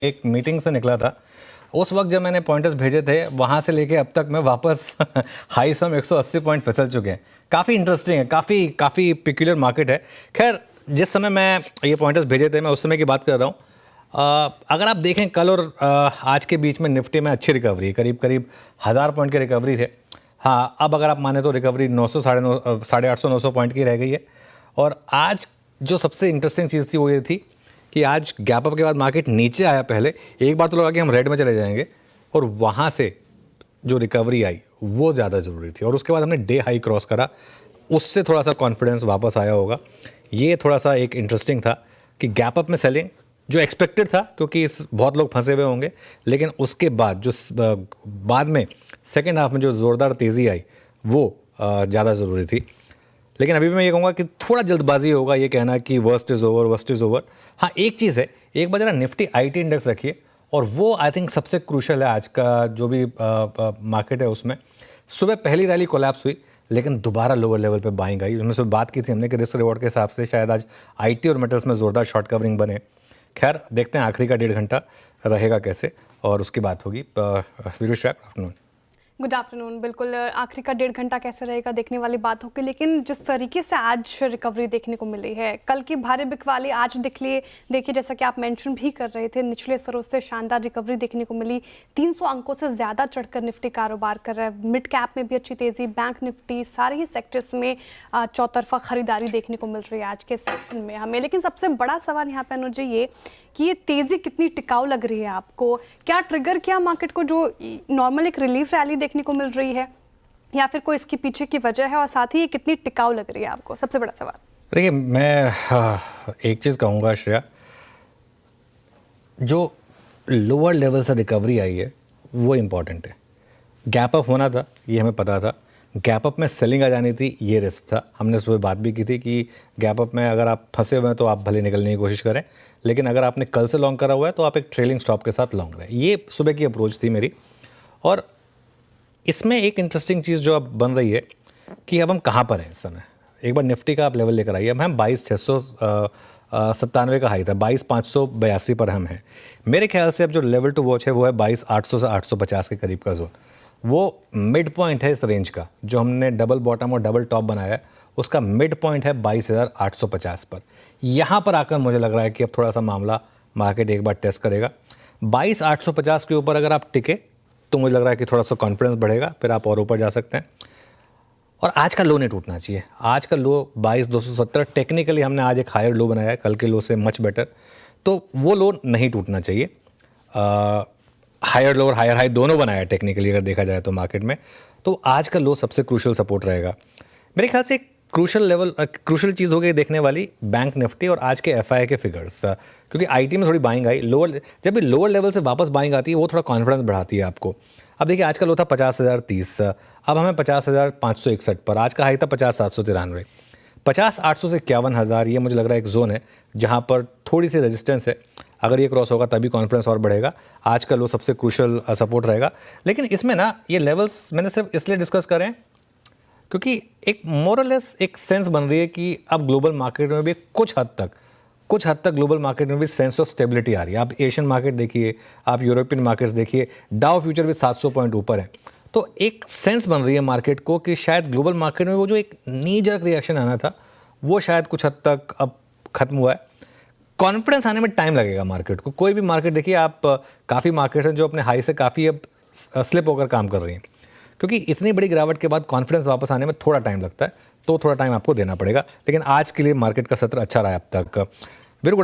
एक मीटिंग से निकला था। उस वक्त जब मैंने पॉइंटर्स भेजे थे वहाँ से लेके अब तक मैं वापस हाई सम 180 पॉइंट फिसल चुके हैं। काफ़ी इंटरेस्टिंग है, काफ़ी पिक्यूलर मार्केट है। खैर, जिस समय मैं ये पॉइंटर्स भेजे थे मैं उस समय की बात कर रहा हूँ। अगर आप देखें कल और आज के बीच में निफ्टी में अच्छी रिकवरी, करीब 1000 पॉइंट की रिकवरी थे। हाँ, अब अगर आप माने तो रिकवरी 900 साढ़े 800 900 पॉइंट की रह गई है। और आज जो सबसे इंटरेस्टिंग चीज़ थी वो ये थी कि आज गैप अप के बाद मार्केट नीचे आया। पहले एक बार तो लगा कि हम रेड में चले जाएंगे और वहाँ से जो रिकवरी आई वो ज़्यादा ज़रूरी थी। और उसके बाद हमने डे हाई क्रॉस करा, उससे थोड़ा सा कॉन्फिडेंस वापस आया होगा। ये थोड़ा सा एक इंटरेस्टिंग था कि गैप अप में सेलिंग जो एक्सपेक्टेड था, क्योंकि बहुत लोग फंसे हुए होंगे, लेकिन उसके बाद जो बाद में सेकेंड हाफ में जो ज़ोरदार तेज़ी आई वो ज़्यादा ज़रूरी थी। लेकिन अभी भी मैं ये कहूँगा कि थोड़ा जल्दबाजी होगा ये कहना कि वर्स्ट इज़ ओवर। हाँ, एक चीज़ है, एक बार जरा निफ्टी आईटी इंडेक्स रखिए और वो आई थिंक सबसे क्रूशल है आज का जो भी मार्केट है उसमें। सुबह पहली रैली कोलैप्स हुई लेकिन दोबारा लोअर लेवल पे बाइंग आई। उसमें से बात की थी हमने कि रिस्क रिवॉर्ड के हिसाब से शायद आज आईटी और मेटल्स में ज़ोरदार शॉर्ट कवरिंग बने। खैर, देखते हैं आखिरी का 1.5 घंटा रहेगा कैसे और उसकी बात होगी। वीरू, आफ्टरनून। Good afternoon. बिल्कुल, आखिरी का 1.5 घंटा कैसे रहेगा देखने वाली बात होगी। लेकिन जिस तरीके से आज रिकवरी देखने को मिली है, कल की भारी बिकवाली आज देखिए जैसा कि आप मेंशन भी कर रहे थे, निचले स्तरों से शानदार रिकवरी देखने को मिली। 300 अंकों से ज़्यादा चढ़कर निफ्टी कारोबार कर रहा है। मिड कैप में भी अच्छी तेज़ी, बैंक निफ्टी, सारे ही सेक्टर्स में चौतरफा खरीदारी देखने को मिल रही है आज के सेशन में हमें। लेकिन सबसे बड़ा सवाल यहाँ पर अनुज ये कि ये तेज़ी कितनी टिकाऊ लग रही है आपको? क्या ट्रिगर किया मार्केट को जो नॉर्मल एक रिलीफ रैली देखने को मिल रही है, या फिर कोई इसके पीछे की वजह है? और साथ ही ये कितनी टिकाऊ लग रही है आपको? सबसे बड़ा सवाल। देखिए, मैं एक चीज़ कहूँगा श्रेया, जो लोअर लेवल से रिकवरी आई है वो इम्पॉर्टेंट है। गैप अप होना था ये हमें पता था, गैप अप में सेलिंग आ जानी थी ये रिस्क था। हमने सुबह बात भी की थी कि गैप अप में अगर आप फंसे हुए हैं तो आप भले निकलने की कोशिश करें, लेकिन अगर आपने कल से लॉन्ग करा हुआ है तो आप एक ट्रेलिंग स्टॉप के साथ लॉन्ग रहें। ये सुबह की अप्रोच थी मेरी। और इसमें एक इंटरेस्टिंग चीज़ जो अब बन रही है कि अब हम कहाँ पर हैं इस समय। एक बार निफ्टी का आप लेवल लेकर आइए। अब हम 22,697 का हाई था, 22,582 पर हम हैं। मेरे ख्याल से अब जो लेवल टू वॉच है वो है 22,800 से 850 के करीब का जोन। वो मिड पॉइंट है इस रेंज का, जो हमने डबल बॉटम और डबल टॉप बनाया है उसका मिड पॉइंट है 22,850 पर। यहाँ पर आकर मुझे लग रहा है कि अब थोड़ा सा मामला मार्केट एक बार टेस्ट करेगा। 22,850 के ऊपर अगर आप टिके तो मुझे लग रहा है कि थोड़ा सा कॉन्फिडेंस बढ़ेगा, फिर आप और ऊपर जा सकते हैं। और आज का लो नहीं टूटना चाहिए। आज का लो 22,270, टेक्निकली हमने आज एक हायर लो बनाया है, कल के लो से मच बेटर, तो वो लो नहीं टूटना चाहिए। हायर लो और हायर हाई दोनों बनाया टेक्निकली अगर देखा जाए तो मार्केट में, तो आज का लो सबसे क्रूशल सपोर्ट रहेगा मेरे ख्याल से। क्रूशल चीज़ हो गई देखने वाली बैंक निफ्टी और आज के एफआई के फिगर्स, क्योंकि आईटी में थोड़ी बाइंग आई। जब भी लोअर लेवल से वापस बाइंग आती है वो थोड़ा कॉन्फिडेंस बढ़ाती है आपको। अब देखिए, आज का लो था 50,030, अब हमें 50,561 पर। आज का हाई था 50,793। 50,800 से 51,000 ये मुझे लग रहा है एक जोन है जहाँ पर थोड़ी सी रेजिस्टेंस है। अगर ये क्रॉस होगा तभी कॉन्फिडेंस और बढ़ेगा। आज का लो सबसे क्रूशल सपोर्ट रहेगा। लेकिन इसमें ना ये लेवल्स मैंने सिर्फ इसलिए डिस्कस करें क्योंकि एक मोरलेस एक सेंस बन रही है कि अब ग्लोबल मार्केट में भी कुछ हद तक ग्लोबल मार्केट में भी सेंस ऑफ स्टेबिलिटी आ रही है। आप एशियन मार्केट देखिए, आप यूरोपियन मार्केट्स देखिए, डाउ फ्यूचर भी 700 पॉइंट ऊपर है। तो एक सेंस बन रही है मार्केट को कि शायद ग्लोबल मार्केट में वो जो एक नी जर्क रिएक्शन आना था वो शायद कुछ हद तक अब खत्म हुआ है। कॉन्फिडेंस आने में टाइम लगेगा मार्केट को। कोई भी मार्केट देखिए आप, काफ़ी मार्केट्स हैं जो अपने हाई से काफ़ी अब स्लिप होकर काम कर रही हैं, क्योंकि इतनी बड़ी गिरावट के बाद कॉन्फिडेंस वापस आने में थोड़ा टाइम लगता है, तो थोड़ा टाइम आपको देना पड़ेगा। लेकिन आज के लिए मार्केट का सत्र अच्छा रहा है अब तक।